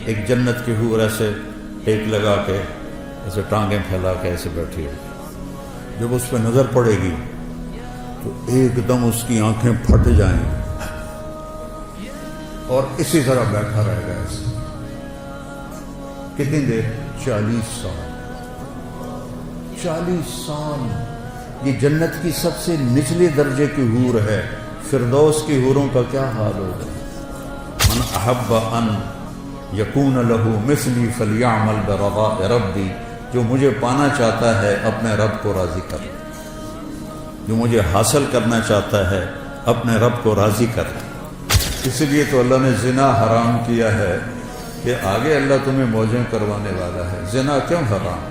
ایک جنت کی حور ایسے ٹیک لگا کے ایسے ٹانگیں پھیلا کے ایسے بیٹھی ہوگی، جب اس پہ نظر پڑے گی تو ایک دم اس کی آنکھیں پھٹ جائیں اور اسی طرح بیٹھا رہے گا ایسے کتنی دیر؟ 40 سال 40 سال یہ جنت کی سب سے نچلے درجے کی حور ہے۔ فردوس کی حوروں کا کیا حال ہوگا؟ من احب ان یکون لہ مثلی فلیعمل برضاء ربی، جو مجھے پانا چاہتا ہے اپنے رب کو راضی کر، جو مجھے حاصل کرنا چاہتا ہے اپنے رب کو راضی کر۔ اس لیے تو اللہ نے زنا حرام کیا ہے کہ آگے اللہ تمہیں موجیں کروانے والا ہے۔ زنا کیوں حرام؟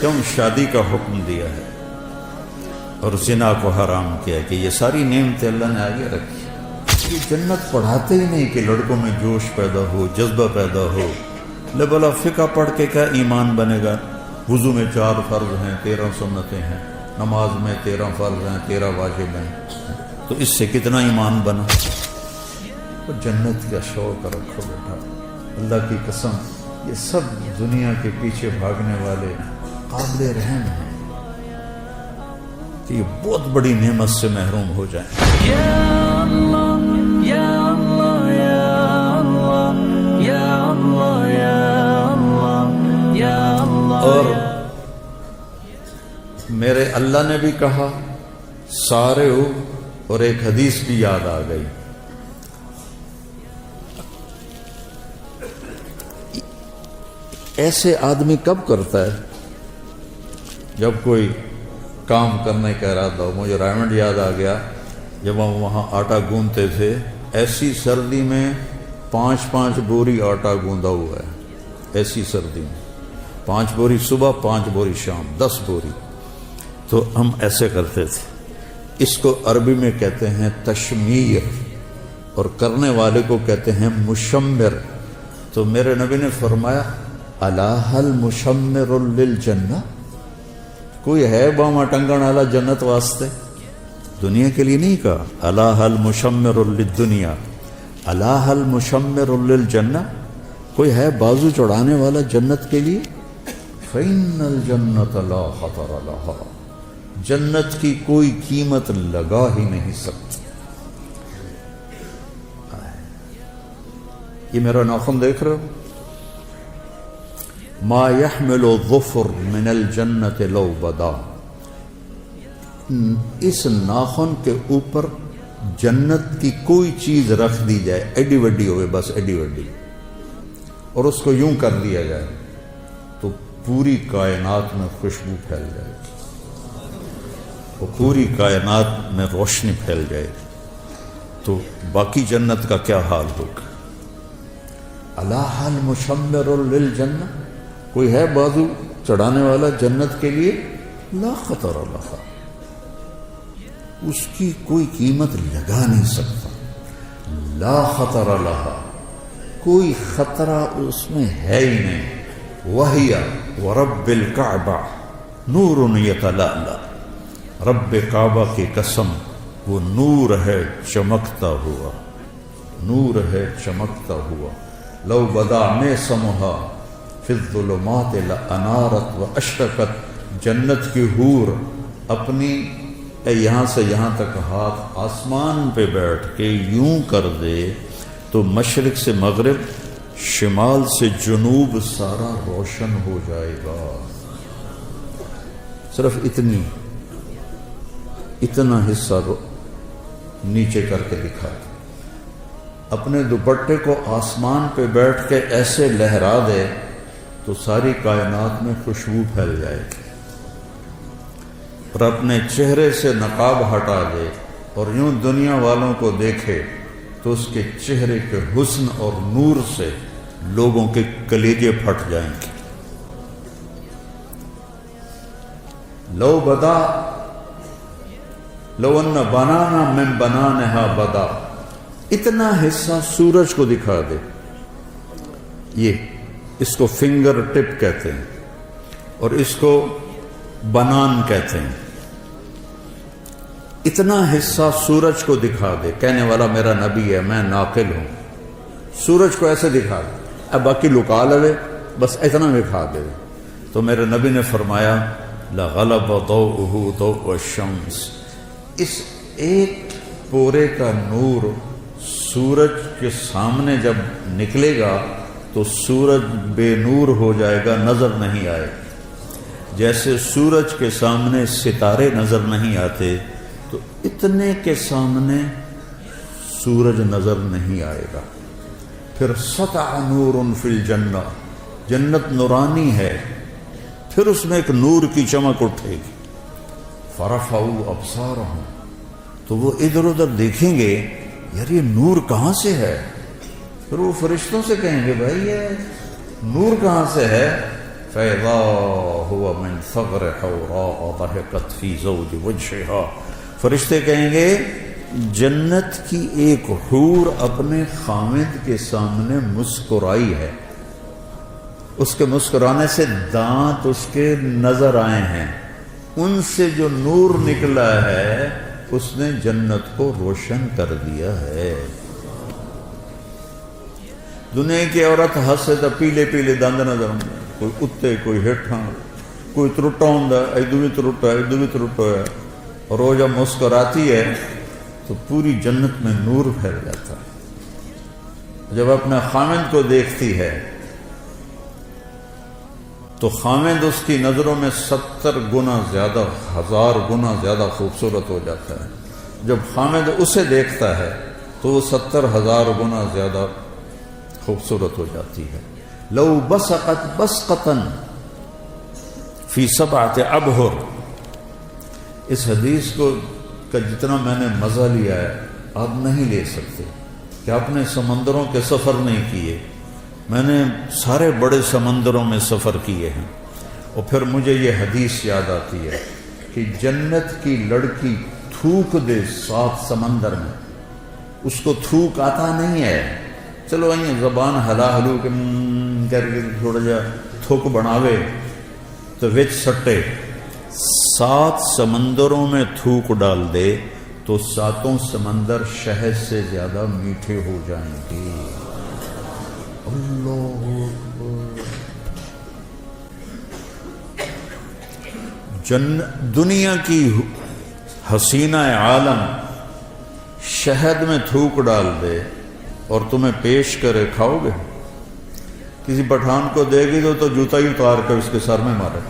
کیوں شادی کا حکم دیا ہے اور زنا کو حرام کیا کہ یہ ساری نعمتیں اللہ نے آگے رکھی۔ یہ جنت پڑھاتے ہی نہیں کہ لڑکوں میں جوش پیدا ہو، جذبہ پیدا ہو۔ بلا فقہ پڑھ کے کیا ایمان بنے گا؟ وضو میں 4 فرض ہیں، 13 سنتیں ہیں، نماز میں 13 فرض ہیں، 13 واجب ہیں، تو اس سے کتنا ایمان بنا؟ تو جنت کا شوق رکھو بیٹا، اللہ کی قسم یہ سب دنیا کے پیچھے بھاگنے والے قابل رحم ہیں کہ یہ بہت بڑی نعمت سے محروم ہو جائیں۔ یا اللہ یا اللہ یا اللہ یا اللہ یا اللہ یا اللہ۔ اور میرے اللہ نے بھی کہا سارے ہو، اور ایک حدیث بھی یاد آ گئی، ایسے آدمی کب کرتا ہے جب کوئی کام کرنے کا ارادہ ہو۔ مجھے رائمنڈ یاد آ گیا، جب ہم وہاں آٹا گوندتے تھے، ایسی سردی میں 5 بوری آٹا گوندا ہوا ہے، ایسی سردی میں 5 بوری صبح، 5 بوری شام، 10 بوری۔ تو ہم ایسے کرتے تھے۔ اس کو عربی میں کہتے ہیں تشمیر، اور کرنے والے کو کہتے ہیں مشمر۔ تو میرے نبی نے فرمایا الا هل مشمر للجنہ، کوئی ہے باما ٹنگن والا جنت واسطے؟ دنیا کے لیے نہیں کہا، الا هل مشمر للدنیا، الا هل مشمر للجنہ، کوئی ہے بازو چڑھانے والا جنت کے لیے؟ فإن الجنة لا خطر لها، جنت کی کوئی قیمت لگا ہی نہیں سکتی۔ یہ میرا ناخن دیکھ رہے ہو؟ ما يحمل الظفر من الجنت لو بدا، اس ناخن کے اوپر جنت کی کوئی چیز رکھ دی جائے، ایڈی وڈی ہوئے، بس ایڈی وڈی، اور اس کو یوں کر دیا جائے تو پوری کائنات میں خوشبو پھیل جائے گی، وہ پوری کائنات میں روشنی پھیل جائے گی۔ تو باقی جنت کا کیا حال ہوگا؟ الا هل مشمر للجنہ، کوئی ہے بازو چڑھانے والا جنت کے لیے؟ لا خطر لها، اس کی کوئی قیمت لگا نہیں سکتا۔ لا خطر لها، کوئی خطرہ اس میں ہے ہی نہیں۔ وَهِيَ وَرَبِّ الْكَعْبَةِ نُورٌ يَتَلَأْلَأُ، رب کعبہ کی قسم وہ نور ہے چمکتا ہوا، نور ہے چمکتا ہوا۔ لو بدا میں سمہا فی الظلمات لانارت واشرقت، جنت کی حور اپنی یہاں سے یہاں تک ہاتھ آسمان پہ بیٹھ کے یوں کر دے تو مشرق سے مغرب، شمال سے جنوب سارا روشن ہو جائے گا۔ صرف اتنا حصہ نیچے کر کے دکھا دے، اپنے دوپٹے کو آسمان پہ بیٹھ کے ایسے لہرا دے تو ساری کائنات میں خوشبو پھیل جائے گی، اور اپنے چہرے سے نقاب ہٹا دے اور یوں دنیا والوں کو دیکھے تو اس کے چہرے کے حسن اور نور سے لوگوں کے کلیجے پھٹ جائیں گے۔ لو بدا لو ان بنانا من بنانہا بدا، اتنا حصہ سورج کو دکھا دے، اس کو فنگر ٹپ کہتے ہیں اور اس کو بنان کہتے ہیں۔ اتنا حصہ سورج کو دکھا دے، کہنے والا میرا نبی ہے، میں ناقل ہوں، سورج کو ایسے دکھا دے اب باقی لکا لے، بس اتنا دکھا دے۔ تو میرے نبی نے فرمایا لغلب ضوءہ ضوء الشمس، اس ایک پورے کا نور سورج کے سامنے جب نکلے گا تو سورج بے نور ہو جائے گا، نظر نہیں آئے۔ جیسے سورج کے سامنے ستارے نظر نہیں آتے تو اتنے کے سامنے سورج نظر نہیں آئے گا۔ پھر سطع نور فی الجنہ، جنت نورانی ہے، پھر اس میں ایک نور کی چمک اٹھے گی۔ فرفعوا ابصارہم، تو وہ ادھر ادھر دیکھیں گے، یار یہ نور کہاں سے ہے؟ پھر وہ فرشتوں سے کہیں گے بھائی یہ نور کہاں سے ہے؟ فَإِذَا هُوَ مِنْ ثَغْرِ حَوْرَاءَ ضَحِكَتْ فِي زَوْجِ وَجْهِهَا، فرشتے کہیں گے جنت کی ایک حور اپنے خامد کے سامنے مسکرائی ہے، اس کے مسکرانے سے دانت اس کے نظر آئے ہیں، ان سے جو نور نکلا ہے اس نے جنت کو روشن کر دیا ہے۔ دنیا کی عورت ہسے تو پیلے پیلے دند نظر آتے، کوئی اتے کوئی ہیٹھاں، کوئی ترٹا ہوں، ادو بھی ترٹا ہے ادو بھی ترٹا ہے، اور وہ جب مسکراتی ہے تو پوری جنت میں نور پھیل جاتا ہے۔ جب اپنے خامند کو دیکھتی ہے تو خامند اس کی نظروں میں 70 گنا زیادہ، 1000 گنا زیادہ خوبصورت ہو جاتا ہے۔ جب خامند اسے دیکھتا ہے تو وہ 70,000 گنا زیادہ خوبصورت ہو جاتی ہے۔ لو بسقت بسقتن فی 7 ابحر، اس حدیث کو کا جتنا میں نے مزہ لیا ہے آپ نہیں لے سکتے، کہ آپ نے سمندروں کے سفر نہیں کیے، میں نے سارے بڑے سمندروں میں سفر کیے ہیں، اور پھر مجھے یہ حدیث یاد آتی ہے کہ جنت کی لڑکی تھوک دے 7 سمندر میں، اس کو تھوک آتا نہیں ہے، چلو زبان ہلا ہلو کر کے تھوڑا جا تھوک بناوے تو وچ سٹے، 7 سمندروں میں تھوک ڈال دے تو 7 سمندر شہد سے زیادہ میٹھے ہو جائیں گے۔ اللہ دنیا کی حسینہ عالم شہد میں تھوک ڈال دے اور تمہیں پیش کرے، کھاؤ گے؟ کسی پٹھان کو دے گی تو جوتا ہی اتار کر اس کے سر میں مارے۔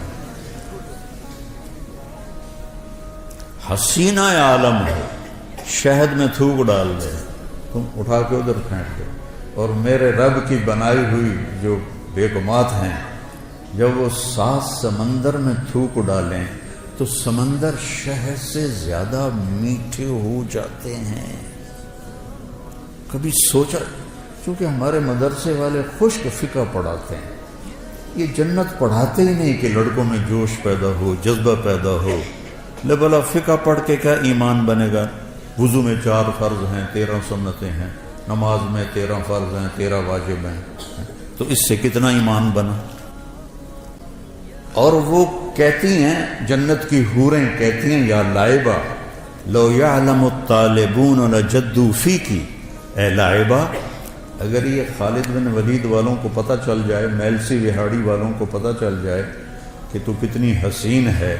حسینہ عالم ہے، شہد میں تھوک ڈال دے، تم اٹھا کے ادھر پھینک دو۔ اور میرے رب کی بنائی ہوئی جو بیگمات ہیں، جب وہ 7 سمندر میں تھوک ڈالیں تو سمندر شہد سے زیادہ میٹھے ہو جاتے ہیں۔ کبھی سوچا؟ چونکہ ہمارے مدرسے والے خشک فقہ پڑھاتے ہیں، یہ جنت پڑھاتے ہی نہیں کہ لڑکوں میں جوش پیدا ہو، جذبہ پیدا ہو۔ لے بلا فقہ پڑھ کے کیا ایمان بنے گا؟ وضو میں 4 فرض ہیں، 13 سنتیں ہیں، نماز میں 13 فرض ہیں، 13 واجب ہیں، تو اس سے کتنا ایمان بنا؟ اور وہ کہتی ہیں، جنت کی حوریں کہتی ہیں، یا لائبہ لو یعلم الطالبون لجدوا فیکی، اے لائبہ اگر یہ خالد بن ولید والوں کو پتہ چل جائے، میلسی وہاڑی والوں کو پتہ چل جائے کہ تو کتنی حسین ہے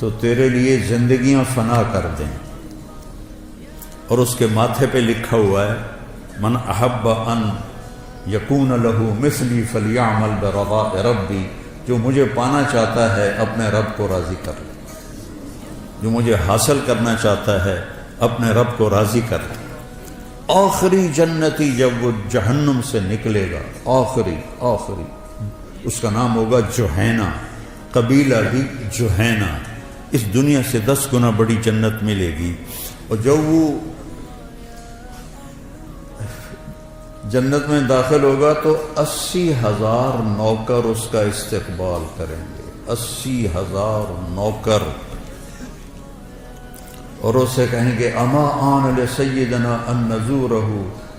تو تیرے لیے زندگیاں فنا کر دیں۔ اور اس کے ماتھے پہ لکھا ہوا ہے، من احب ان یکون لہ مثلی فلیعمل برضاء ربی، جو مجھے پانا چاہتا ہے اپنے رب کو راضی کر لے، جو مجھے حاصل کرنا چاہتا ہے اپنے رب کو راضی کر لے۔ آخری جنتی جب وہ جہنم سے نکلے گا، آخری اس کا نام ہوگا جوہینہ، قبیلہ بھی جوہینہ، اس دنیا سے 10 گنا بڑی جنت ملے گی۔ اور جب وہ جنت میں داخل ہوگا تو 80,000 نوکر اس کا استقبال کریں گے، 80,000 نوکر، اور اسے کہیں گے اما آن لسیدنا ان نزورہ،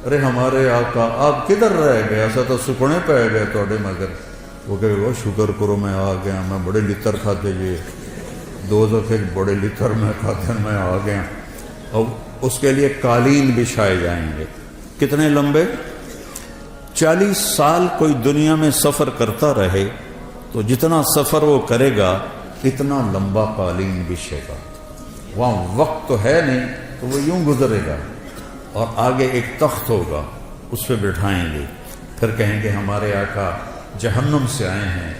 ارے ہمارے آقا آپ کدھر رہ گئے، ایسا تو سکنے پہ گئے توڑے مگر۔ وہ کہے گا شکر کرو میں آ گیا، میں بڑے لتر کھاتے جی، 2 دفعے بڑے لتر میں کھاتے میں آ گیا۔ اور اس کے لیے قالین بچھائے جائیں گے، کتنے لمبے؟ 40 سال کوئی دنیا میں سفر کرتا رہے تو جتنا سفر وہ کرے گا اتنا لمبا قالین بچھے گا. وہاں وقت تو ہے نہیں تو وہ یوں گزرے گا، اور آگے ایک تخت ہوگا، اس پہ بٹھائیں گے، پھر کہیں گے ہمارے آقا جہنم سے آئے ہیں،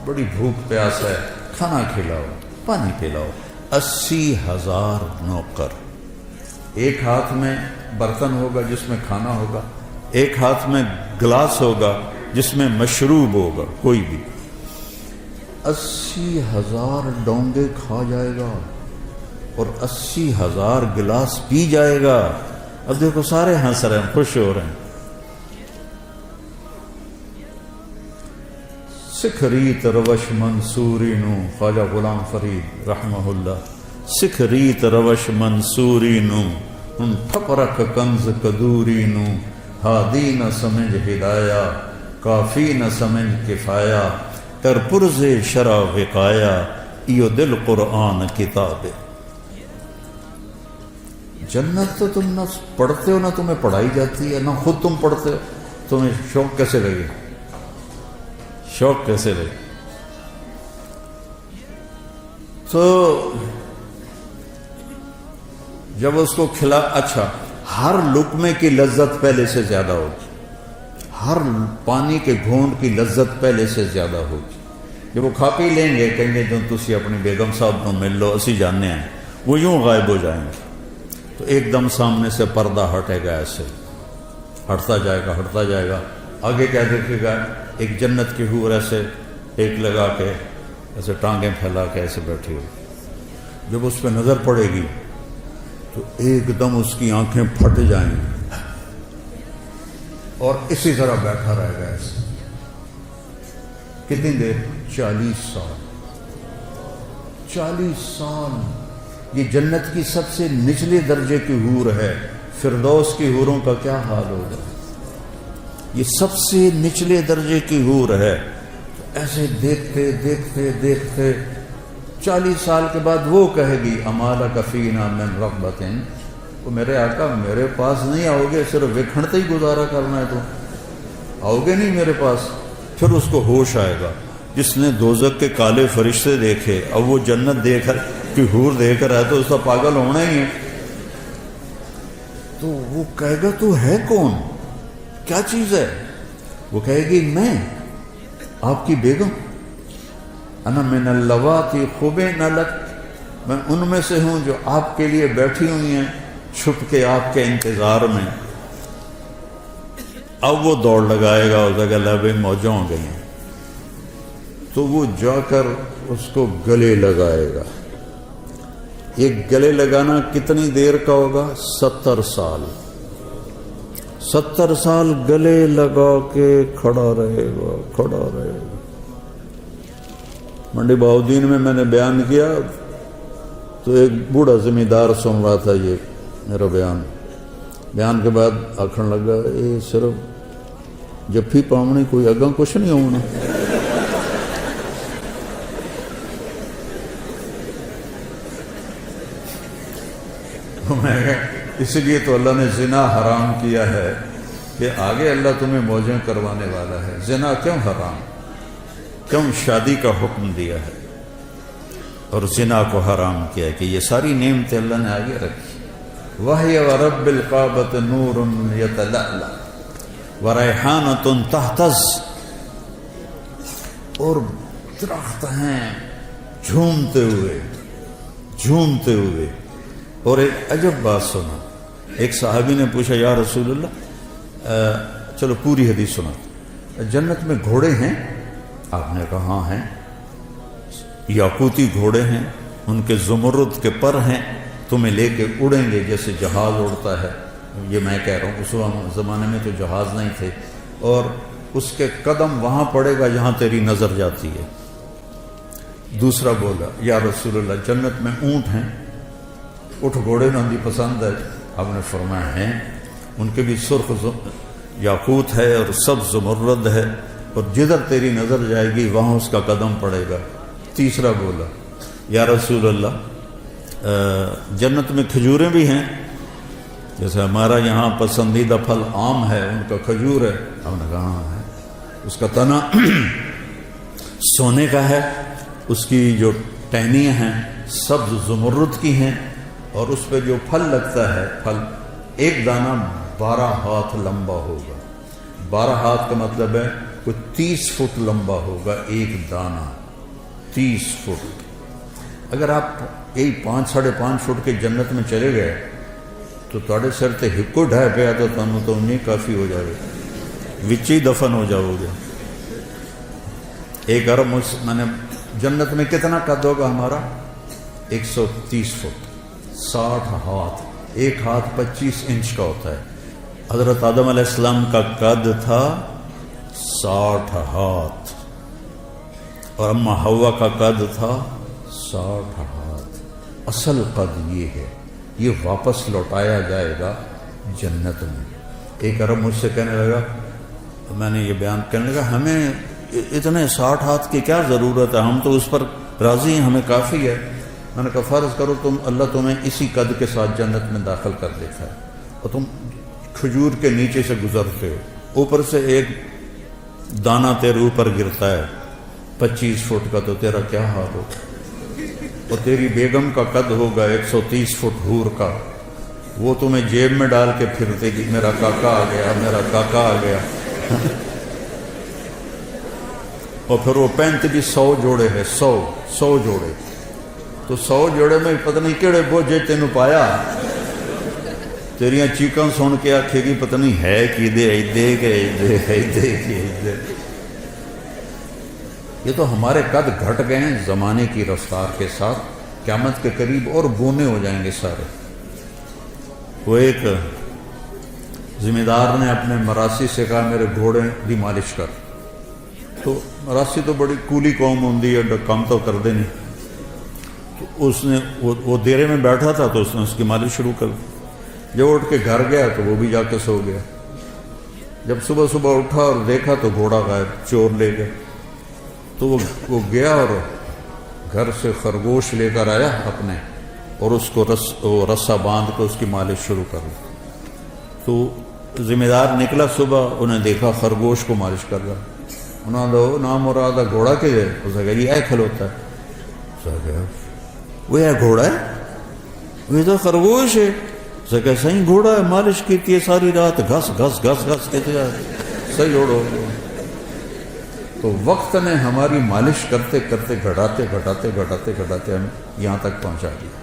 بڑی بھوک پیاس ہے، کھانا کھلاؤ، پانی پلاؤ. 80,000 نوکر، ایک ہاتھ میں برتن ہوگا جس میں کھانا ہوگا، ایک ہاتھ میں گلاس ہوگا جس میں مشروب ہوگا کوئی بھی. 80,000 ڈونگے کھا جائے گا اور 80,000 گلاس پی جائے گا. اب دیکھو سارے ہنس رہے ہیں، خوش ہو رہے ہیں. سکھ ریت روش منصوری نو، خواجہ غلام فرید رحمہ اللہ. سکھ ریت روش منصوری نو، ان تھپرک کنز کدوری نو. ہادی نہ سمجھ ہدایا، کافی نہ سمجھ کفایا. کر پرز شرع وقایا، ایو دل قرآن کتاب. جنت تو تم نہ پڑھتے ہو، نہ تمہیں پڑھائی جاتی ہے، نہ خود تم پڑھتے ہو. تمہیں شوق کیسے لگے؟ شوق کیسے لگے؟ تو جب اس کو کھلا، اچھا ہر لقمے کی لذت پہلے سے زیادہ ہوگی، ہر پانی کے گھونٹ کی لذت پہلے سے زیادہ ہوگی. جب وہ کھا پی لیں گے کہیں گے جو تسی اپنی بیگم صاحب کو مل لو، اسی جاننے ہیں، وہ یوں غائب ہو جائیں گے. تو ایک دم سامنے سے پردہ ہٹے گا، ایسے ہٹتا جائے گا، ہٹتا جائے گا. آگے کیا دیکھے گا؟ ایک جنت کی حور ایسے ایک لگا کے ایسے ٹانگیں پھیلا کے ایسے بیٹھی ہوئی. جب اس پہ نظر پڑے گی تو ایک دم اس کی آنکھیں پھٹ جائیں گی اور اسی طرح بیٹھا رہے گا ایسے. کتنی دیر؟ 40 سال. 40 سال. یہ جنت کی سب سے نچلے درجے کی حور ہے. فردوس کی حوروں کا کیا حال ہوگا؟ یہ سب سے نچلے درجے کی حور ہے. ایسے دیکھتے دیکھتے دیکھتے 40 سال کے بعد وہ کہے گی امالک فینا من رغبت، وہ میرے آقا میرے پاس نہیں آؤ گے، صرف وکھڑتے ہی گزارا کرنا ہے، تو آؤ گے نہیں میرے پاس. پھر اس کو ہوش آئے گا. جس نے دوزخ کے کالے فرشتے دیکھے، اب وہ جنت دیکھ کہ حور دیکھ رہا ہے تو اس کا پاگل ہونا ہی ہے. تو وہ کہے گا تو ہے کون، کیا چیز ہے؟ وہ کہے گی میں آپ کی بیگم، انا من اللواتی خبین لک، میں ان میں سے ہوں جو آپ کے لیے بیٹھی ہوئی ہیں چھپ کے آپ کے انتظار میں. اب وہ دوڑ لگائے گا، اس جگہ لبیں موجوں ہو گئی ہیں، تو وہ جا کر اس کو گلے لگائے گا. یہ گلے لگانا کتنی دیر کا ہوگا؟ 70 سال. 70 سال گلے لگا کے کھڑا رہے گا، کھڑا رہے گا. منڈی بہاؤدین میں نے بیان کیا تو ایک بوڑھا زمیندار سن رہا تھا یہ میرا بیان کے بعد آکھن لگا یہ صرف جفی پاؤنی کوئی اگاں کچھ نہیں ہونا. اس لیے تو اللہ نے زنا حرام کیا ہے کہ آگے اللہ تمہیں موجیں کروانے والا ہے. زنا کیوں حرام، کیوں شادی کا حکم دیا ہے اور زنا کو حرام کیا ہے؟ کہ یہ ساری نعمتیں اللہ نے آگے رکھی. وَهِيَ وَرَبِّ الْقَعْبَةِ نُورٌ يَتَلَأْلَأُ وَرَيْحَانَةٌ تَهْتَزُّ، اور درخت ہیں جھومتے ہوئے جھومتے ہوئے. اور ایک عجب بات سنا، ایک صحابی نے پوچھا یا رسول اللہ، چلو پوری حدیث سنا، جنت میں گھوڑے ہیں؟ آپ نے کہا ہاں ہیں. یاقوتی گھوڑے ہیں، ان کے زمرد کے پر ہیں، تمہیں لے کے اڑیں گے جیسے جہاز اڑتا ہے. یہ میں کہہ رہا ہوں اس زمانے میں تو جہاز نہیں تھے. اور اس کے قدم وہاں پڑے گا جہاں تیری نظر جاتی ہے. دوسرا بولا یا رسول اللہ جنت میں اونٹ ہیں؟ اٹھ گھوڑے نہ بھی پسند ہے؟ آپ نے فرمایا ہیں، ان کے بھی سرخ یاقوت ہے اور سبز زمرد ہے، اور جدھر تیری نظر جائے گی وہاں اس کا قدم پڑے گا. تیسرا بولا یا رسول اللہ جنت میں کھجوریں بھی ہیں؟ جیسے ہمارا یہاں پسندیدہ پھل آم ہے، ان کا کھجور ہے، ہم نے کہا ہے، اس کا تنا سونے کا ہے، اس کی جو ٹہنیاں ہیں سبز زمرد کی ہیں، اور اس پہ جو پھل لگتا ہے، پھل ایک دانہ 12 ہاتھ لمبا ہوگا۔ 12 ہاتھ کا مطلب ہے کوئی 30 فٹ لمبا ہوگا ایک دانہ، 30 فٹ۔ اگر آپ یہی 5 ساڑھے 5 فٹ کے جنت میں چلے گئے تو تھوڑے سر تے ہکو ڈھائے پیا تو تمہیں تو نہیں کافی ہو جائے گا، وچی دفن ہو جاؤ گے۔ ایک ارب میں نے جنت میں کتنا قد ہوگا ہمارا؟ 130 فٹ، 60 ہاتھ، ایک ہاتھ 25 انچ کا ہوتا ہے۔ حضرت آدم علیہ السلام کا قد تھا 60 ہاتھ، اور اما حوا کا قد تھا 60 ہاتھ۔ اصل قد یہ ہے، یہ واپس لوٹایا جائے گا جنت میں۔ ایک عرب مجھ سے کہنے لگا، میں نے یہ بیان کرنے لگا، ہمیں اتنے 60 ہاتھ کی کیا ضرورت ہے، ہم تو اس پر راضی ہیں، ہمیں کافی ہے۔ میں نے کہا فرض کرو اللہ تمہیں اسی قد کے ساتھ جنت میں داخل کر دیتا ہے، اور تم کھجور کے نیچے سے گزرتے ہو، اوپر سے ایک دانہ تیرے اوپر گرتا ہے 25 فٹ کا، تو تیرا کیا حال ہوگا؟ اور تیری بیگم کا قد ہوگا 130 فٹ حور کا، وہ تمہیں جیب میں ڈال کے پھرتے گی، میرا کاکا آ گیا، میرا کاکا آ گیا۔ اور پھر وہ 3500 جوڑے ہے، 100 جوڑے، تو 100 جوڑے میں پتہ نہیں کہڑے بوجھے تینوں پایا، تیریاں چیکاں سن کے آکھے گی پتہ نہیں ہے کی دے ایدے کے ایدے۔ یہ تو ہمارے قد گھٹ گئے ہیں زمانے کی رفتار کے ساتھ، قیامت کے قریب اور بونے ہو جائیں گے سارے۔ وہ ایک ذمہ دار نے اپنے مراسی سے کہا میرے گھوڑے دی مالش کر، تو مراسی تو بڑی کولی قوم ہوندی ہے، کام تو کر دے نہیں، تو اس نے وہ دیرے میں بیٹھا تھا تو اس نے اس کی مالش شروع کر دی۔ جب اٹھ کے گھر گیا تو وہ بھی جا کے سو گیا۔ جب صبح صبح اٹھا اور دیکھا تو گھوڑا غائب، چور لے گئے۔ تو وہ گیا اور گھر سے خرگوش لے کر آیا اپنے، اور اس کو رسا باندھ کے اس کی مالش شروع کر دی۔ تو ذمہ دار نکلا صبح، انہیں دیکھا خرگوش کو مالش کر رہا، انہوں نے نام مراد گھوڑا کے ہے، اسے کہا یہ کھلوتا ہے، وہ ہے گھوڑا ہے، وہ تو خرگوش ہے، اسے کہا صحیح گھوڑا ہے، مالش کی ہے ساری رات، گھس گھس گھس گھس کہتے ہیں صحیح اوڑو۔ تو وقت نے ہماری مالش کرتے کرتے گھٹاتے ہم یہاں تک پہنچا دیا۔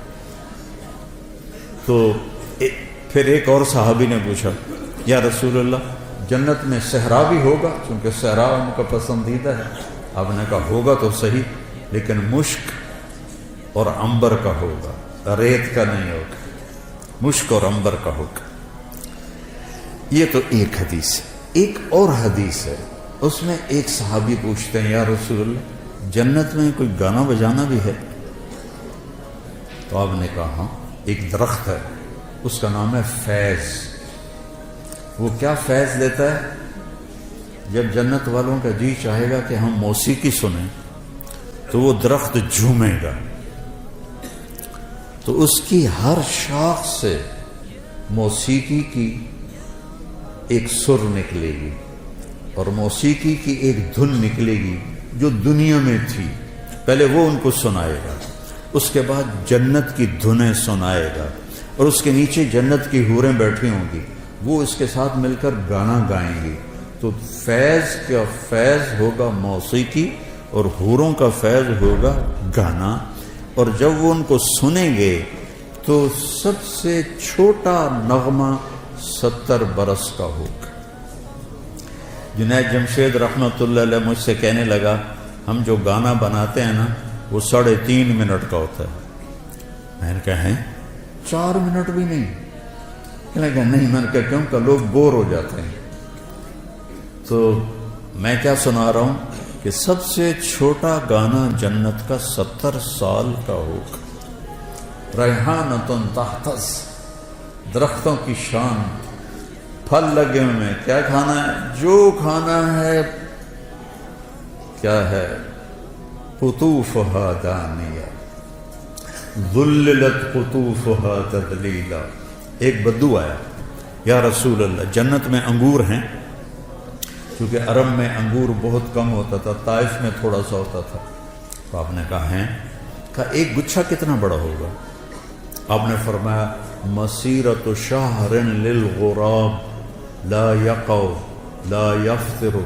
تو پھر ایک اور صحابی نے پوچھا یا رسول اللہ جنت میں صحرا بھی ہوگا، چونکہ صحرا ان کا پسندیدہ ہے۔ آپ نے کہا ہوگا تو صحیح، لیکن مشک اور عنبر کا ہوگا، ریت کا نہیں ہوگا، مشک اور عنبر کا ہوگا۔ یہ تو ایک حدیث ہے۔ ایک اور حدیث ہے، اس میں ایک صحابی پوچھتے ہیں یا رسول اللہ جنت میں کوئی گانا بجانا بھی ہے؟ تو آپ نے کہا ہاں، ایک درخت ہے، اس کا نام ہے فیض۔ وہ کیا فیض دیتا ہے؟ جب جنت والوں کا جی چاہے گا کہ ہم موسیقی سنیں تو وہ درخت جھومے گا، تو اس کی ہر شاخ سے موسیقی کی ایک سر نکلے گی، اور موسیقی کی ایک دھن نکلے گی جو دنیا میں تھی، پہلے وہ ان کو سنائے گا، اس کے بعد جنت کی دھنیں سنائے گا، اور اس کے نیچے جنت کی حوریں بیٹھی ہوں گی، وہ اس کے ساتھ مل کر گانا گائیں گی۔ تو فیض کا فیض ہوگا موسیقی، اور حوروں کا فیض ہوگا گانا، اور جب وہ ان کو سنیں گے تو سب سے چھوٹا نغمہ 70 برس کا ہوگا۔ جنید جمشید رحمۃ اللہ علیہ مجھ سے کہنے لگا ہم جو گانا بناتے ہیں نا وہ 3.5 منٹ کا ہوتا ہے۔ میں نے کہا ہیں 4 منٹ بھی نہیں؟ کہنے لگا نہیں۔ میں نے کہا کیوں؟ کہ لوگ بور ہو جاتے ہیں۔ تو میں کیا سنا رہا ہوں کہ سب سے چھوٹا گانا جنت کا 70 سال کا ہوگا۔ ریحانۃ تحتز، درختوں کی شان، پھل لگے ہوئے، کیا کھانا ہے؟ جو کھانا ہے کیا ہے؟ قطوفها دانیہ ذللت قطوفها تذلیلا، ایک بدو آیا، یا رسول اللہ جنت میں انگور ہیں، کیونکہ عرب میں انگور بہت کم ہوتا تھا، طائف میں تھوڑا سا ہوتا تھا، تو آپ نے کہا ہیں، کہا ایک گچھا کتنا بڑا ہوگا؟ آپ نے فرمایا مسیرۃ شہر للغراب لا یقع لا یفطر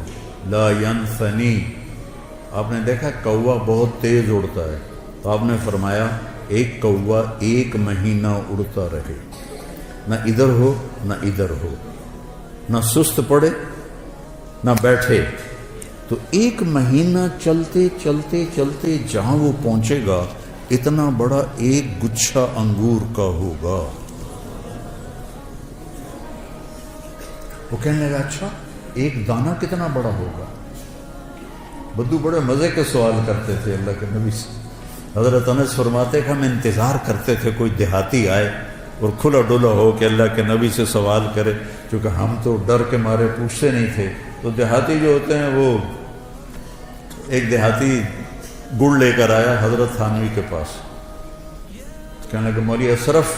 لا ینثنی۔ آپ نے دیکھا کوا بہت تیز اڑتا ہے، تو آپ نے فرمایا ایک کوا 1 مہینہ اڑتا رہے، نہ ادھر ہو نہ ادھر ہو، نہ سست پڑے نہ بیٹھے، تو 1 مہینہ چلتے چلتے چلتے جہاں وہ پہنچے گا اتنا بڑا ایک گچھا انگور کا ہوگا۔ وہ کہنے لگا اچھا ایک دانہ کتنا بڑا ہوگا؟ بدو بڑے مزے کے سوال کرتے تھے اللہ کے نبی سے۔ حضرت انس فرماتے کہ ہم انتظار کرتے تھے کوئی دیہاتی آئے اور کھلا ڈولا ہو کہ اللہ کے نبی سے سوال کرے، کیونکہ ہم تو ڈر کے مارے پوچھتے نہیں تھے۔ تو دیہاتی جو ہوتے ہیں، وہ ایک دیہاتی گڑ لے کر آیا حضرت تھانوی کے پاس، کہنے لگا مولوی اشرف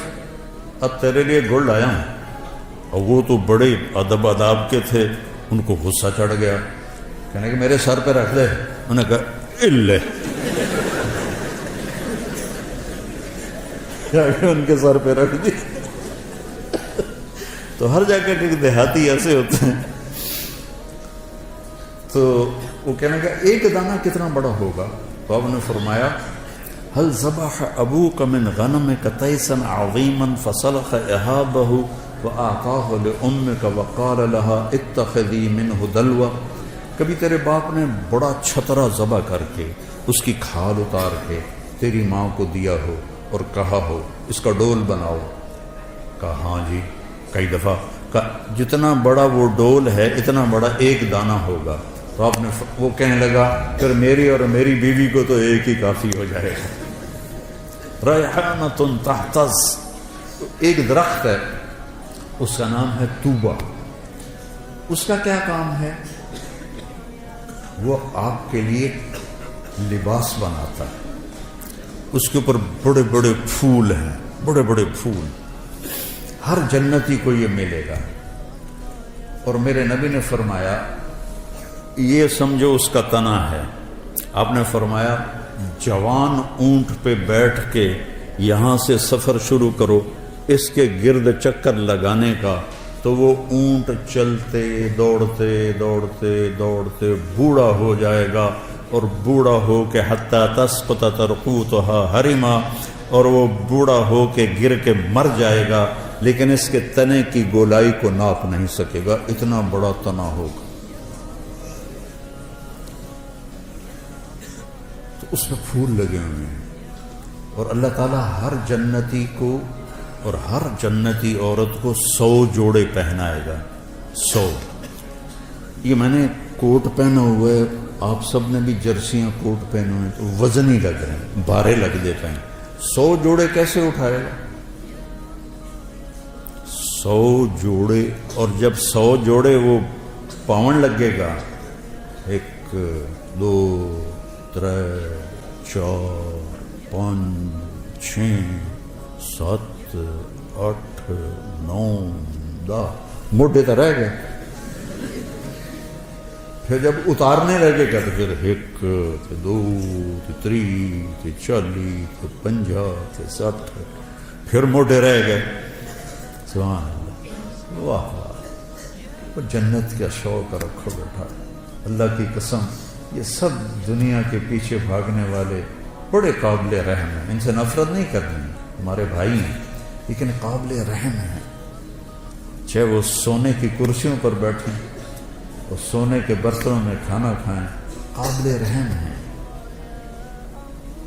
اب تیرے لیے گڑ لایا ہوں، اور وہ تو بڑے ادب آداب کے تھے، ان کو غصہ چڑھ گیا، کہنے کہ میرے سر پہ رکھ دے۔ انہوں نے کہا الے، ان کے سر پہ رکھ دی۔ تو ہر جگہ کے دیہاتی ایسے ہوتے ہیں۔ تو وہ کہنے کا ایک دانہ کتنا بڑا ہوگا؟ تو آپ نے فرمایا هل ذبح ابوک من غنمک تیسا عظیما فسلخ اہابہ واعطاہ لامک وقال لها اتخذی منہ دلوہ۔ کبھی تیرے باپ نے بڑا چھترا ذبح کر کے اس کی کھال اتار کے تیری ماں کو دیا ہو اور کہا ہو اس کا ڈول بناؤ؟ کہا ہاں جی کئی دفعہ۔ کہا جتنا بڑا وہ ڈول ہے اتنا بڑا ایک دانہ ہوگا۔ تو آپ نے وہ کہنے لگا پھر میری اور میری بیوی کو تو ایک ہی کافی ہو جائے گا۔ ریحانۃ تحتز، ایک درخت ہے اس کا نام ہے توبہ، اس کا کیا کام ہے؟ وہ آپ کے لیے لباس بناتا ہے، اس کے اوپر بڑے بڑے پھول ہیں، بڑے بڑے پھول، ہر جنتی کو یہ ملے گا۔ اور میرے نبی نے فرمایا یہ سمجھو اس کا تنا ہے۔ آپ نے فرمایا جوان اونٹ پہ بیٹھ کے یہاں سے سفر شروع کرو، اس کے گرد چکر لگانے کا، تو وہ اونٹ چلتے دوڑتے دوڑتے دوڑتے بوڑھا ہو جائے گا، اور بوڑھا ہو کے حتی تسقط ترقوتها حرما، اور وہ بوڑھا ہو کے گر کے مر جائے گا، لیکن اس کے تنے کی گولائی کو ناپ نہیں سکے گا، اتنا بڑا تنا ہوگا۔ تو اس میں پھول لگے ہوئے ہیں، اور اللہ تعالیٰ ہر جنتی کو اور ہر جنتی عورت کو 100 جوڑے پہنائے گا، 100۔ یہ میں نے کوٹ پہنا ہوا ہے، آپ سب نے بھی جرسیاں کوٹ پہنے ہوئے، تو وزن ہی لگ رہے ہیں، بارے لگ دیتے ہیں۔ 100 جوڑے کیسے اٹھائے گا؟ 100 جوڑے، اور جب 100 جوڑے وہ پاون لگے گا، 1 2 3 4 5 6 7 8 9 10 موٹے تو رہ گئے۔ پھر جب اتارنے لگے گا تو پھر 1 2 3 40 50 60 پھر موٹے رہ گئے۔ سبحان اللہ، واہ واہ، جنت کا شوق رکھو بیٹا، اللہ کی قسم یہ سب دنیا کے پیچھے بھاگنے والے بڑے قابل رحم ہیں، ان سے نفرت نہیں کرنی، ہمارے بھائی ہیں لیکن قابل رحم ہیں، چاہے وہ سونے کی کرسیوں پر بیٹھیں اور سونے کے برتنوں میں کھانا کھائیں، قابل رحم ہیں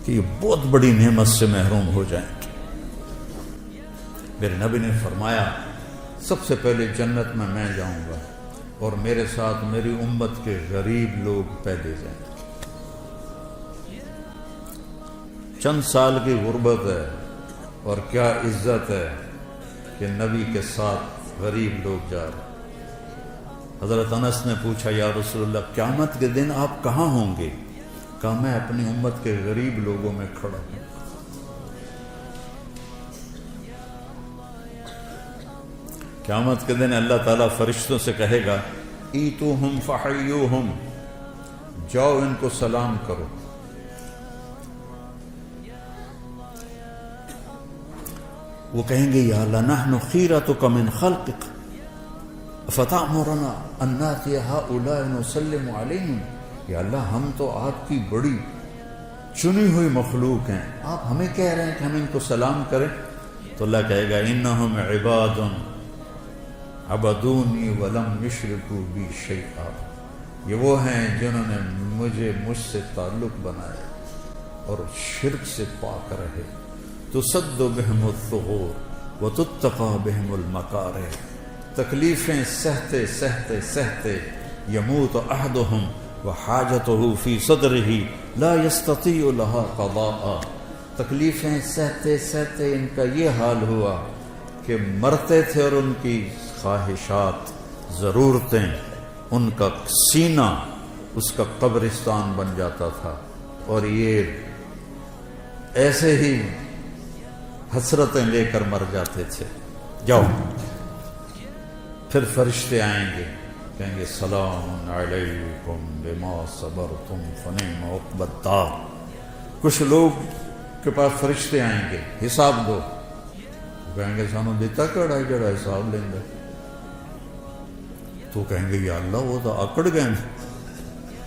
کہ یہ بہت بڑی نعمت سے محروم ہو جائیں۔ میرے نبی نے فرمایا سب سے پہلے جنت میں جاؤں گا اور میرے ساتھ میری امت کے غریب لوگ پہلے جائیں۔ چند سال کی غربت ہے اور کیا عزت ہے کہ نبی کے ساتھ غریب لوگ جا رہے۔ حضرت انس نے پوچھا یا رسول اللہ قیامت کے دن آپ کہاں ہوں گے؟ کہا میں اپنی امت کے غریب لوگوں میں کھڑا ہوں۔ قیامت کے دن اللہ تعالیٰ فرشتوں سے کہے گا ایتوہم فحیوہم، جاؤ ان کو سلام کرو. وہ کہیں گے یا اللہ نحن خیرتک من خلقک فتأمرنا ان نأتی ہؤلاء نسلم علیہم. یا اللہ ہم تو آپ کی بڑی چنی ہوئی مخلوق ہیں، آپ ہمیں کہہ رہے ہیں کہ ہم ان کو سلام کریں. تو اللہ کہے گا انہم عباد عبدونی ولم یشرکوا بی شیئا، یہ وہ ہیں جنہوں نے مجھ سے تعلق بنایا اور شرک سے پاک رہے. تصد بہم الثغور وتتقى بہم المکارہ، تکلیفیں سہتے سہتے سہتے یموت احدہم وحاجتہ فی صدرہ لا یستطیع لها قضاء. تکلیفیں سہتے سہتے ان کا یہ حال ہوا کہ مرتے تھے اور ان کی خواہشات ضرورتیں، ان کا سینہ اس کا قبرستان بن جاتا تھا، اور یہ ایسے ہی حسرتیں لے کر مر جاتے تھے. جاؤ. پھر فرشتے آئیں گے، کہیں گے سلام علیکم بما صبرتم فنعم عقبی الدار. کچھ لوگ کے پاس فرشتے آئیں گے حساب دو، کہیں گے سانو دیتا کڑا جڑا حساب لیں گے. تو کہیں گے یا اللہ وہ تو اکڑ گئے،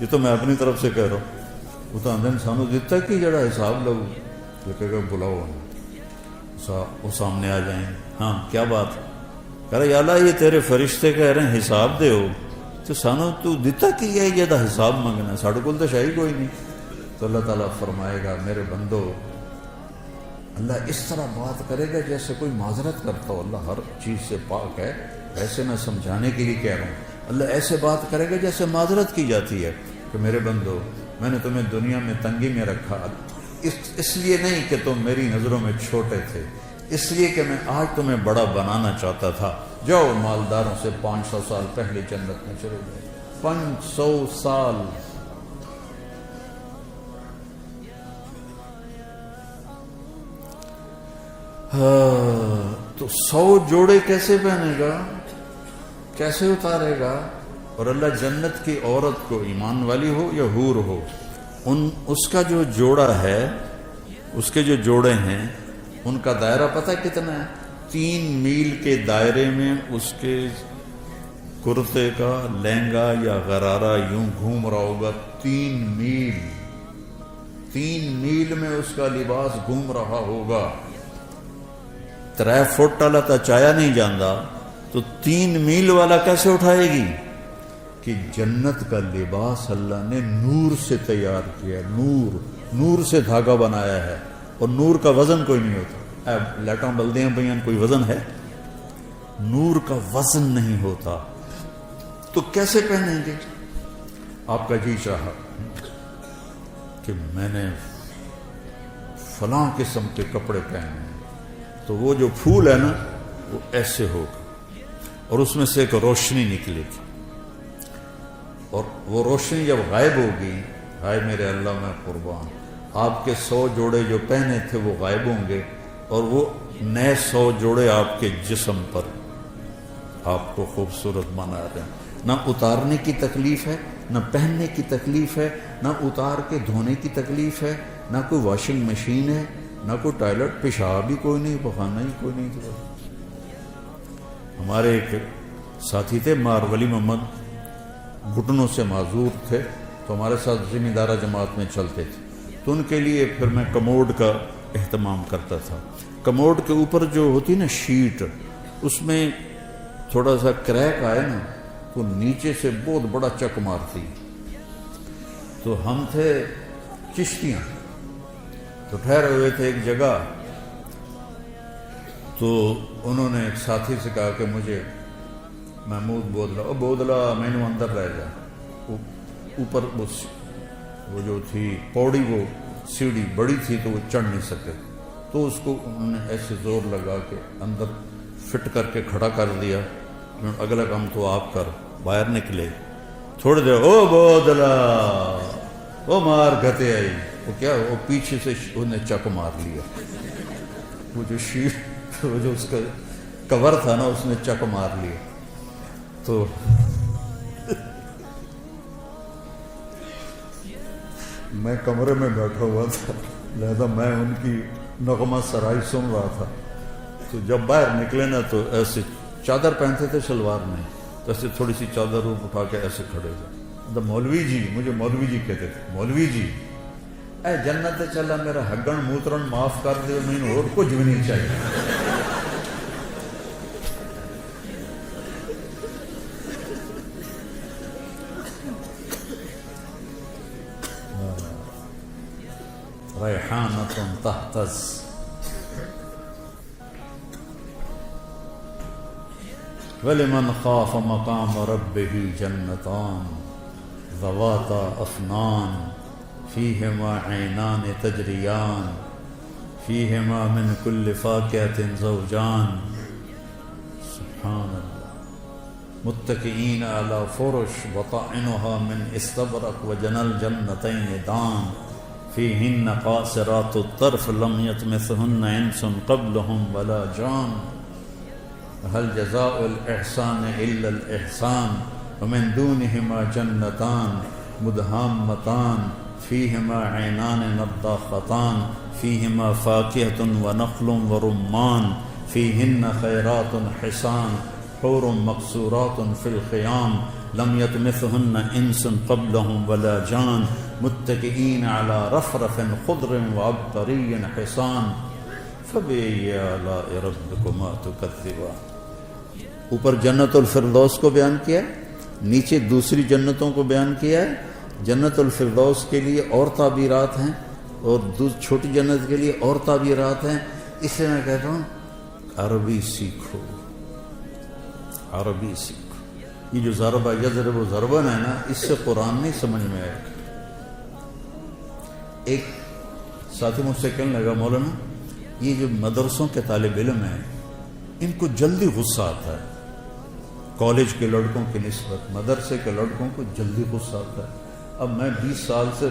یہ تو میں اپنی طرف سے کہہ رہا ہوں. وہ تو اندر سانو دیتا کہ جڑا حساب لو. یہ کہے گا بلاؤ، وہ سامنے آ جائیں. ہاں کیا بات؟ کہہ رہا یا اللہ یہ تیرے فرشتے کہہ رہے ہیں حساب دے ہو، تو سانو تو دیتا کہ یہ جدا حساب منگنا، ساڑھے کول تو شاہی کوئی نہیں. تو اللہ تعالیٰ فرمائے گا میرے بندو، اللہ اس طرح بات کرے گا جیسے کوئی معذرت کرتا ہو. اللہ ہر چیز سے پاک ہے، ایسے میں سمجھانے کے لیے کہہ رہا ہوں. اللہ ایسے بات کرے گا جیسے معذرت کی جاتی ہے کہ میرے بندو میں نے تمہیں دنیا میں تنگی میں رکھا، اس لیے نہیں کہ تم میری نظروں میں چھوٹے تھے، اس لیے کہ میں آج تمہیں بڑا بنانا چاہتا تھا. جاؤ مالداروں سے 500 سال پہلے جنت میں چلے جائے. 500 سال. تو 100 جوڑے کیسے پہنے گا، کیسے اتارے گا؟ اور اللہ جنت کی عورت کو ایمان والی ہو یا حور ہو، اس کا جو جوڑا ہے، اس کے جو جوڑے ہیں ان کا دائرہ پتہ کتنا ہے؟ 3 میل کے دائرے میں اس کے کرتے کا لہنگا یا غرارہ یوں گھوم رہا ہوگا. 3 میل میں اس کا لباس گھوم رہا ہوگا. 3 فٹ والا تو چایا نہیں جاندا، تو 3 میل والا کیسے اٹھائے گی؟ کہ جنت کا لباس اللہ نے نور سے تیار کیا. نور سے دھاگا بنایا ہے، اور نور کا وزن کوئی نہیں ہوتا. لائٹاں بلدیاں پہ کوئی وزن ہے؟ نور کا وزن نہیں ہوتا. تو کیسے پہنیں گے؟ آپ کا جی چاہا کہ میں نے فلاں قسم کے کپڑے پہنے ہیں، تو وہ جو پھول ہے نا وہ ایسے ہوگا، اور اس میں سے ایک روشنی نکلے گی، اور وہ روشنی جب غائب ہوگی، ہائے میرے اللہ میں قربان، آپ کے 100 جوڑے جو پہنے تھے وہ غائب ہوں گے، اور وہ نئے 100 جوڑے آپ کے جسم پر آپ کو خوبصورت بنا رہے ہیں. نہ اتارنے کی تکلیف ہے، نہ پہننے کی تکلیف ہے، نہ اتار کے دھونے کی تکلیف ہے، نہ کوئی واشنگ مشین ہے، نہ کوئی ٹوائلٹ، پیشاب بھی کوئی نہیں، پخانہ ہی کوئی نہیں. ہمارے ایک ساتھی تھے مار ولی محمد، گھٹنوں سے معذور تھے، تو ہمارے ساتھ ذمہ دارہ جماعت میں چلتے تھے. تو ان کے لیے پھر میں کموڈ کا اہتمام کرتا تھا. کموڈ کے اوپر جو ہوتی نا شیٹ، اس میں تھوڑا سا کریک آئے نا تو نیچے سے بہت بڑا چک مارتی. تو ہم تھے چشتیاں، تو ٹھہرے ہوئے تھے ایک جگہ، تو انہوں نے ایک ساتھی سے کہا کہ مجھے محمود بودلا مینو اندر رہ جا. اوپر وہ جو تھی پوڑی، وہ سیڑھی بڑی تھی تو وہ چڑھ نہیں سکے، تو اس کو انہوں نے ایسے زور لگا کے اندر فٹ کر کے کھڑا کر دیا. اگلا کام تو آپ کر. باہر نکلے تھوڑی دیر، او بودلا، او مار گھتے آئی. وہ کیا، وہ پیچھے سے انہیں چک مار لیا. وہ جو شیٹ، وہ جو اس کا کور تھا نا، اس نے چک مار لیا. تو میں کمرے میں بیٹھا ہوا تھا، لہذا میں ان کی نغمہ سرائی سن رہا تھا. تو جب باہر نکلے نا تو ایسے چادر پہنتے تھے شلوار میں، تو ایسے تھوڑی سی چادر اوپر اٹھا کے ایسے کھڑے ہوئے. مولوی جی، مجھے مولوی جی کہتے تھے، مولوی جی اے جنت چلا میرا ہگن موترن معاف کر دے، مجھے اور کچھ بھی نہیں چاہیے. ریحانۃ تہتز، ولمن خاف مقام ربہ جنتان ذواتا افنان فیہما عینان تجریان فیہما من کل فاکہۃ زوجان. سبحان اللہ. متکئین علی فرش بطائنها من استبرق وجنى الجنتین دان فیہن قاصرات الطرف لم یطمثہن انس قبلہم ولا جان. هل جزاء الإحسان إلا الإحسان ومن دونهما جنتان مدهامتان فيهما عينان نضاختان فيهما فاكهة ونخل ورمان فيهن خيرات حسان حور مقصورات في الخيام لم يطمثهن انس قبلهم ولا جان متكئين على رفرف خضر وعبقري حسان فبأي آلاء ربكما تكذبان. اوپر جنت الفردوس کو بیان کیا ہے، نیچے دوسری جنتوں کو بیان کیا ہے. جنت الفردوس کے لیے اور تعبیرات ہیں اور چھوٹی جنت کے لیے اور تعبیرات ہیں. اس سے میں کہتا ہوں عربی سیکھو، عربی سیکھو. یہ جو ضربہ یضرب و ضربن ہے نا، اس سے قرآن نہیں سمجھ میں آئے. ایک ساتھی مجھ سے کہنے لگا مولانا یہ جو مدرسوں کے طالب علم ہیں ان کو جلدی غصہ آتا ہے، کالج کے لڑکوں کی نسبت مدرسے کے لڑکوں کو جلدی غصہ آتا ہے. اب میں 20 سال سے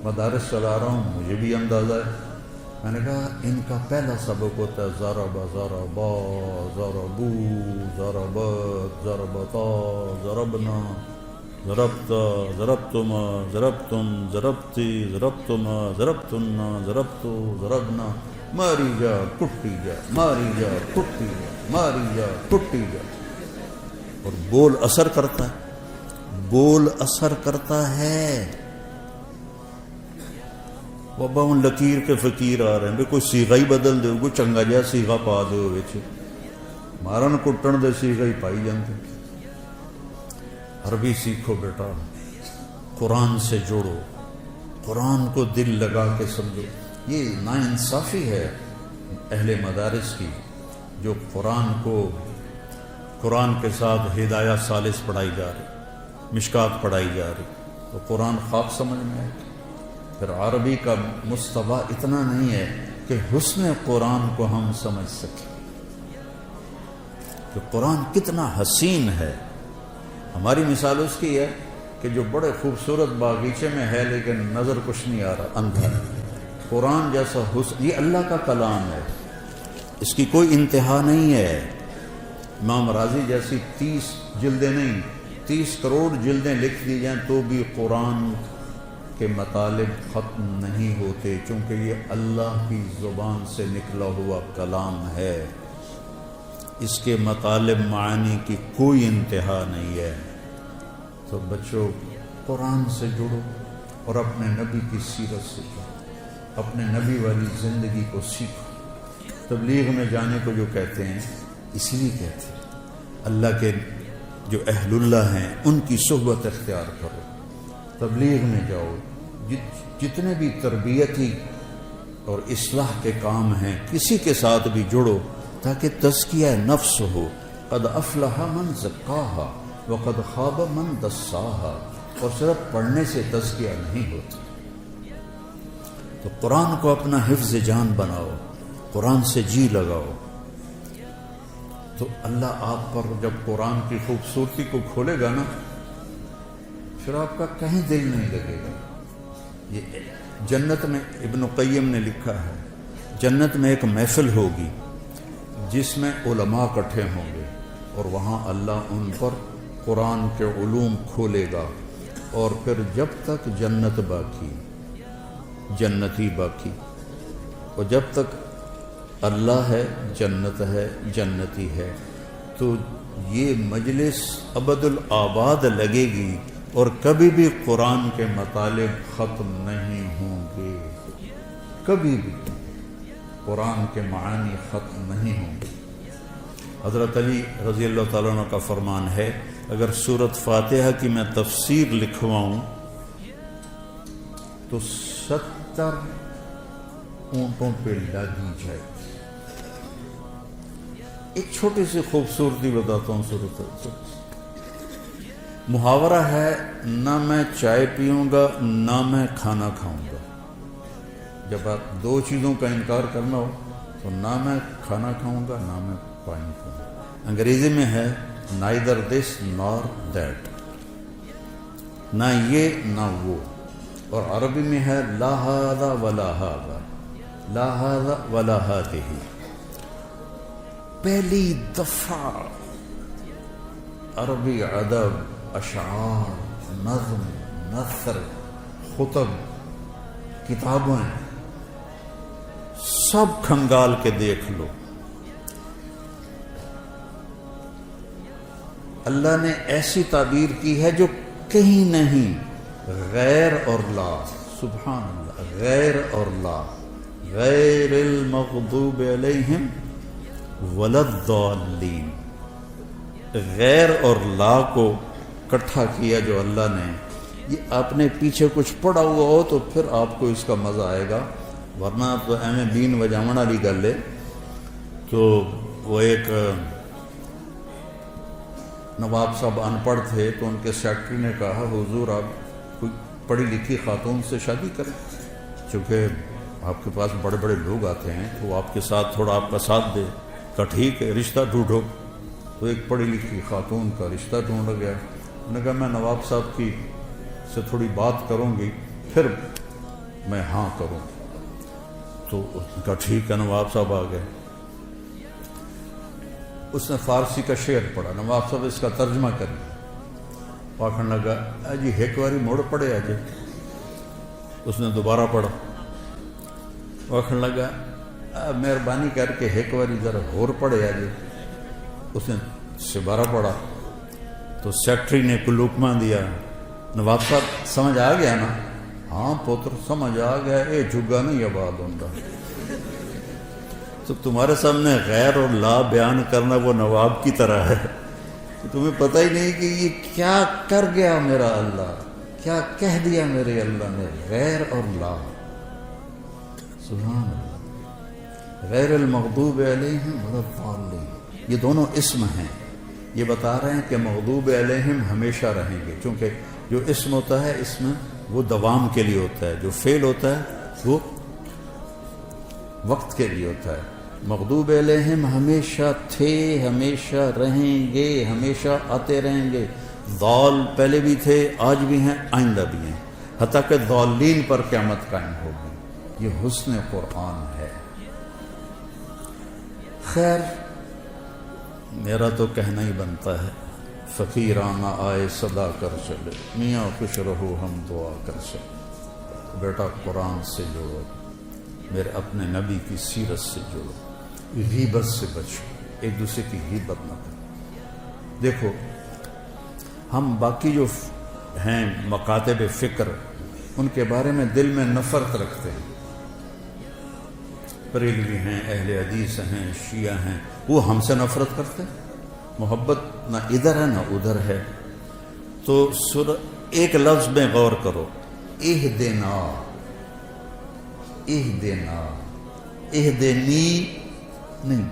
مدارس چلا رہا ہوں، مجھے بھی اندازہ ہے. میں نے کہا ان کا پہلا سبق ہوتا ہے ضربا ضربا ضربو ضربت ضربتا ضربنا ضربتا ضربتما ضربتم ضربتی ضربتما ضربتنا ضربتو ضربنا ماری جا کٹی جا ماری جا کٹی جا ماری جا کٹی جا. اور بول اثر کرتا ہے، بول اثر کرتا ہے. بابا ان لکیر کے فقیر آ رہے ہیں، کوئی سیغہ ہی بدل دے، کوئی چنگا جا سیغہ پا دے وچ مارن کٹن دے سیغہ ہی پائی جاندے. عربی سیکھو بیٹا، قرآن سے جوڑو، قرآن کو دل لگا کے سمجھو. یہ ناانصافی ہے اہل مدارس کی جو قرآن کے ساتھ ہدایہ ثالث پڑھائی جا رہی، مشکات پڑھائی جا رہی، تو قرآن خواب سمجھ میں آئے. پھر عربی کا مستویٰ اتنا نہیں ہے کہ حسن قرآن کو ہم سمجھ سکیں کہ قرآن کتنا حسین ہے. ہماری مثال اس کی ہے کہ جو بڑے خوبصورت باغیچے میں ہے لیکن نظر کچھ نہیں آ رہا، اندھا ہے. قرآن جیسا حسن، یہ اللہ کا کلام ہے، اس کی کوئی انتہا نہیں ہے. امام راضی جیسی 30 جلدیں نہیں، 30 کروڑ جلدیں لکھ دی جائیں تو بھی قرآن کے مطالب ختم نہیں ہوتے، چونکہ یہ اللہ کی زبان سے نکلا ہوا کلام ہے. اس کے مطالب معانی کی کوئی انتہا نہیں ہے. تو بچوں قرآن سے جڑو اور اپنے نبی کی سیرت سے جڑو، اپنے نبی والی زندگی کو سیکھو. تبلیغ میں جانے کو جو کہتے ہیں اس لیے کہتے ہیں اللہ کے جو اہل اللہ ہیں ان کی صحبت اختیار کرو، تبلیغ میں جاؤ، جتنے بھی تربیتی اور اصلاح کے کام ہیں کسی کے ساتھ بھی جڑو تاکہ تزکیہ نفس ہو. قد افلح من زکاہا وقد خاب من دساہا. اور صرف پڑھنے سے تزکیہ نہیں ہوتا. تو قرآن کو اپنا حفظ جان بناؤ، قرآن سے جی لگاؤ، تو اللہ آپ پر جب قرآن کی خوبصورتی کو کھولے گا نا پھر آپ کا کہیں دل نہیں لگے گا. یہ جنت میں ابن قیم نے لکھا ہے، جنت میں ایک محفل ہوگی، جس میں علماء اکٹھے ہوں گے اور وہاں اللہ ان پر قرآن کے علوم کھولے گا، اور پھر جب تک جنت باقی، جنتی باقی، اور جب تک اللہ ہے، جنت ہے، جنتی ہے، تو یہ مجلس ابد الآباد لگے گی اور کبھی بھی قرآن کے مطالب ختم نہیں ہوں گے، کبھی بھی قرآن کے معانی ختم نہیں ہوں گے۔ حضرت علی رضی اللہ تعالیٰ عنہ کا فرمان ہے، اگر سورۃ فاتحہ کی میں تفسیر لکھواؤں تو 70 اونٹوں پہ لادی جائے۔ ایک چھوٹی سی خوبصورتی بتاتا ہوں سورۃ۔ محاورہ ہے، نہ میں چائے پیوں گا نہ میں کھانا کھاؤں گا۔ جب آپ دو چیزوں کا انکار کرنا ہو تو نہ میں کھانا کھاؤں گا نہ میں پانی پیوں گا۔ انگریزی میں ہے neither this nor that، نہ یہ نہ وہ، اور عربی میں ہے لا هذا ولا هذا، لا هذا ولا هذه۔ پہلی دفعہ عربی ادب، اشعار، نظم، نثر، خطب، کتابیں سب کھنگال کے دیکھ لو، اللہ نے ایسی تعبیر کی ہے جو کہیں نہیں، غیر اور لا، سبحان اللہ، غیر اور لا، غیر المغضوب علیہم ولا الضالین، غیر اور لا کو اکٹھا کیا جو اللہ نے۔ یہ آپ نے پیچھے کچھ پڑھا ہوا ہو تو پھر آپ کو اس کا مزہ آئے گا، ورنہ تو ایویں بین وجاون والی گل ہے۔ تو وہ ایک نواب صاحب ان پڑھ تھے تو ان کے سیکرٹری نے کہا حضور آپ کوئی پڑھی لکھی خاتون سے شادی کریں، چونکہ آپ کے پاس بڑے بڑے لوگ آتے ہیں تو آپ کے ساتھ تھوڑا آپ کا ساتھ دے۔ کہا ٹھیک ہے، رشتہ ڈھونڈو۔ تو ایک پڑھی لکھی خاتون کا رشتہ ڈھونڈا گیا۔ انہوں نے کہا میں نواب صاحب کی سے تھوڑی بات کروں گی پھر میں ہاں کروں گی۔ تو اس نے کہا ٹھیک ہے، نواب صاحب آ گئے۔ اس نے فارسی کا شعر پڑھا، نواب صاحب اس کا ترجمہ کر دیا۔ آخر لگا جی ایک باری موڑ پڑے آ جائے۔ اس نے دوبارہ پڑھا۔ آخر لگا مہربانی کر کے ایک باری ذرا اور پڑھے آ جائے۔ اس نے دوبارہ پڑھا تو سیکرٹری نے کوئی لقمہ دیا۔ نواب صاحب سمجھ آ گیا نا؟ ہاں پوتر سمجھ آ گیا، اے جھگا نہیں آباد ہوتا۔ تو تمہارے سامنے غیر اور لا بیان کرنا وہ نواب کی طرح ہے، تمہیں پتہ ہی نہیں کہ یہ کیا کر گیا میرا اللہ، کیا کہہ دیا میرے اللہ نے، غیر اور لا۔ سبحان اللہ، غیر المغضوب علیہم ولا الضالین، یہ دونوں اسم ہیں۔ یہ بتا رہے ہیں کہ مغضوب علیہم ہمیشہ رہیں گے، چونکہ جو اسم ہوتا ہے اس میں وہ دوام کے لیے ہوتا ہے، جو فعل ہوتا ہے وہ وقت کے لیے ہوتا ہے۔ مغضوب علیہم ہمیشہ تھے، ہمیشہ رہیں گے، ہمیشہ آتے رہیں گے۔ ضال پہلے بھی تھے، آج بھی ہیں، آئندہ بھی ہیں، حتیٰ کہ ضالین پر قیامت قائم ہوگی۔ یہ حسن قرآن ہے۔ خیر میرا تو کہنا ہی بنتا ہے، فقیرانہ آئے صدا کر چلے، میاں خوش رہو ہم دعا کر چلے۔ بیٹا قرآن سے جوڑو، میرے اپنے نبی کی سیرت سے جوڑو، غیبت سے بچو، ایک دوسرے کی غیبت نہ کرو۔ دیکھو ہم باقی جو ہیں مکاتب فکر ان کے بارے میں دل میں نفرت رکھتے ہیں، بریلوی ہیں، اہل حدیث ہیں، شیعہ ہیں، وہ ہم سے نفرت کرتے ہیں۔ محبت نہ ادھر ہے نہ ادھر ہے۔ تو ایک لفظ میں غور کرو، اہدنا، اہدنا، اہدنی نہیں،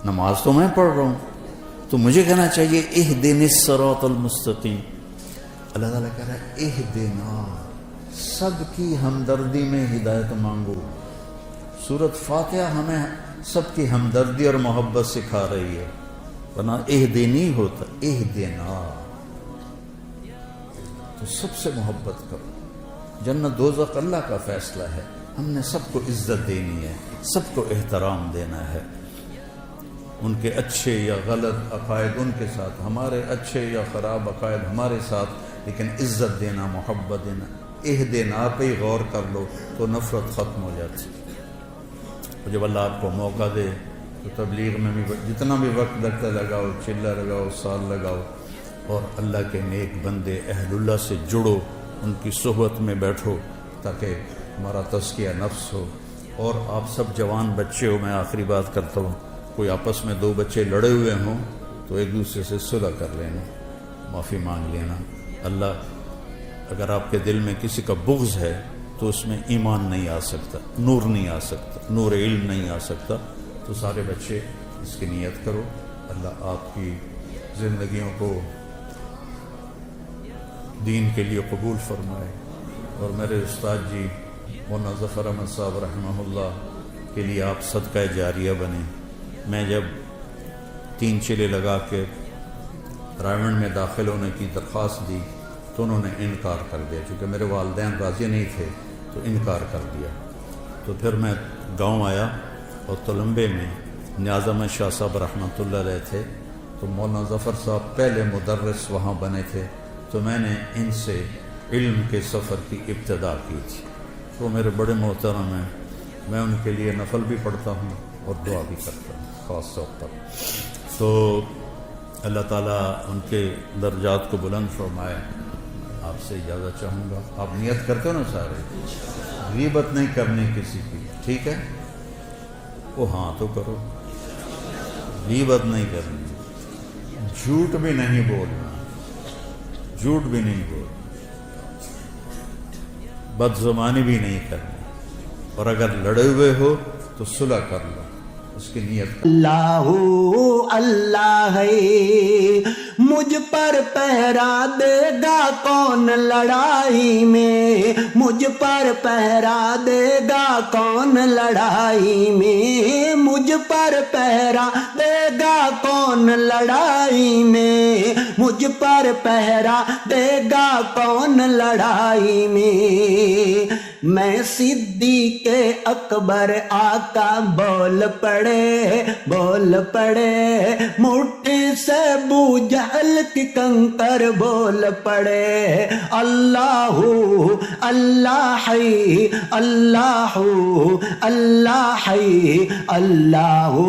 نماز تو میں پڑھ رہا ہوں تو مجھے کہنا چاہیے اہدنی الصراط المستقیم۔ اللہ تعالیٰ کہہ رہا ہے اہدنا، سب کی ہمدردی میں ہدایت مانگو۔ سورۃ فاتحہ ہمیں سب کی ہمدردی اور محبت سکھا رہی ہے، ورنہ اہدنی ہوتا، اہدنا تو سب سے محبت کرو۔ جنت دوزخ اللہ کا فیصلہ ہے، ہم نے سب کو عزت دینی ہے، سب کو احترام دینا ہے۔ ان کے اچھے یا غلط عقائد ان کے ساتھ، ہمارے اچھے یا خراب عقائد ہمارے ساتھ، لیکن عزت دینا، محبت دینا، اہدنا پہ ہی غور کر لو تو نفرت ختم ہو جاتی. اور جب اللہ آپ کو موقع دے تو تبلیغ میں بھی جتنا بھی وقت لگتا لگاؤ، چلہ لگاؤ، سال لگاؤ، اور اللہ کے نیک بندے اہل اللہ سے جڑو، ان کی صحبت میں بیٹھو تاکہ ہمارا تزکیہ نفس ہو. اور آپ سب جوان بچے ہو، میں آخری بات کرتا ہوں، کوئی آپس میں دو بچے لڑے ہوئے ہوں تو ایک دوسرے سے صلح کر لینا، معافی مانگ لینا. اللہ اگر آپ کے دل میں کسی کا بغض ہے تو اس میں ایمان نہیں آ سکتا، نور نہیں آ سکتا، نور علم نہیں آ سکتا. تو سارے بچے اس کی نیت کرو. اللہ آپ کی زندگیوں کو دین کے لیے قبول فرمائے. اور میرے استاد جی مولانا ظفر احمد صاحب رحمہ اللہ کے لیے آپ صدقہ جاریہ بنے. میں جب 3 چلے لگا کے رائمنڈ میں داخل ہونے کی درخواست دی تو انہوں نے انکار کر دیا، چونکہ میرے والدین راضی نہیں تھے تو انکار کر دیا. تو پھر میں گاؤں آیا اور تلمبے میں نیاز احمد شاہ صاحب رحمۃ اللہ علیہ تھے، تو مولانا ظفر صاحب پہلے مدرس وہاں بنے تھے، تو میں نے ان سے علم کے سفر کی ابتدا کی تھی. تو میرے بڑے محترم ہیں، میں ان کے لیے نفل بھی پڑھتا ہوں اور دعا بھی کرتا ہوں خاص طور پر. تو اللہ تعالیٰ ان کے درجات کو بلند فرمائے. آپ سے اجازت چاہوں گا. آپ نیت کرتے ہو نا سارے، غیبت نہیں کرنی کسی کی، ٹھیک ہے؟ وہ ہاں تو کرو. غیبت نہیں کرنی، جھوٹ بھی نہیں بولنا، جھوٹ بھی نہیں بولنا، بد زبانی بھی نہیں کرنی. اور اگر لڑے ہوئے ہو تو صلح کر لو، اس کی نیت کر. اللہ اللہ ہے، مجھ پر پہرا دے گا کون لڑائی میں، مجھ پر پہرا دے گا کون لڑائی میں، مجھ پر پہرا دے گا کون لڑائی میں، مجھ پر پہرا دے گا کون لڑائی میں. میں صدیق اکبر آقا بول پڑے، بول پڑے، مٹھی سے بو جہل کی کنکر بول پڑے. اللہ اللہ ہے، اللہ اللہ ہے، اللہ